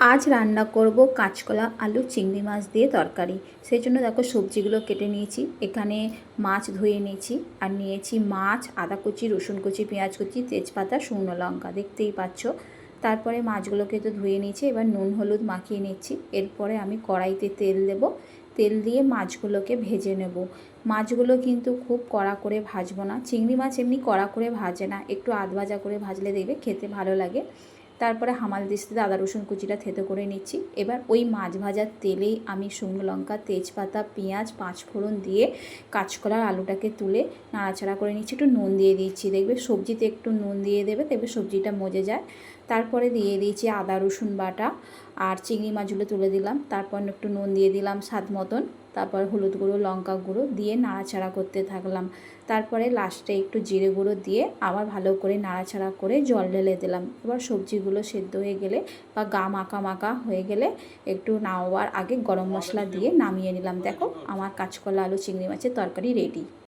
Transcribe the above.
আজ রান্না করব কাঁচকলা আলু চিংড়ি মাছ দিয়ে তরকারি। সেই জন্য দেখো সবজিগুলো কেটে নিয়েছি, এখানে মাছ ধুয়ে নিয়েছি, আর নিয়েছি মাছ, আদা কুচি, রসুন কুচি, পেঁয়াজ কুচি, তেজপাতা, শুকনো লঙ্কা, দেখতেই পাচ্ছ। তারপরে মাছগুলোকে তো ধুয়ে নিয়েছি, এবার নুন হলুদ মাখিয়ে নিচ্ছি। এরপরে আমি কড়াইতে তেল দেব, তেল দিয়ে মাছগুলোকে ভেজে নেব। মাছগুলো কিন্তু খুব কড়া করে ভাজবো না, চিংড়ি মাছ এমনি কড়া করে ভাজে না, একটু আধ ভাজা করে ভাজলে দেখবে খেতে ভালো লাগে। তারপরে হামাল দিস্তাতে আদা রসুন কুচিটা থেতো করে নিচ্ছি। এবার ওই মাছ ভাজার তেলেই আমি শুকনো লঙ্কা, তেজপাতা, পেঁয়াজ, পাঁচফোড়ন দিয়ে কাঁচকলার আলুটাকে তুলে নাড়াচাড়া করে নিচ্ছি। একটু নুন দিয়ে দিচ্ছি, দেখবে সবজিতে একটু নুন দিয়ে দেবে, দেখবে সবজিটা মজে যায়। তারপরে দিয়ে দিয়েছি আদা রসুন বাটা, আর চিংড়ি মাছগুলো তুলে দিলাম। তারপর একটু নুন দিয়ে দিলাম স্বাদ মতন, তারপর হলুদ গুঁড়ো, লঙ্কা গুঁড়ো দিয়ে নাড়াচাড়া করতে থাকলাম। তারপরে লাস্টে একটু জিরে গুঁড়ো দিয়ে আবার ভালো করে নাড়াচাড়া করে জল ঢেলে দিলাম। এবার সবজিগুলো সেদ্ধ হয়ে গেলে বা গা মাখা মাখা হয়ে গেলে একটু নামাবার আগে গরম মশলা দিয়ে নামিয়ে নিলাম। দেখো আমার কাঁচকলা আলু চিংড়ি মাছের তরকারি রেডি।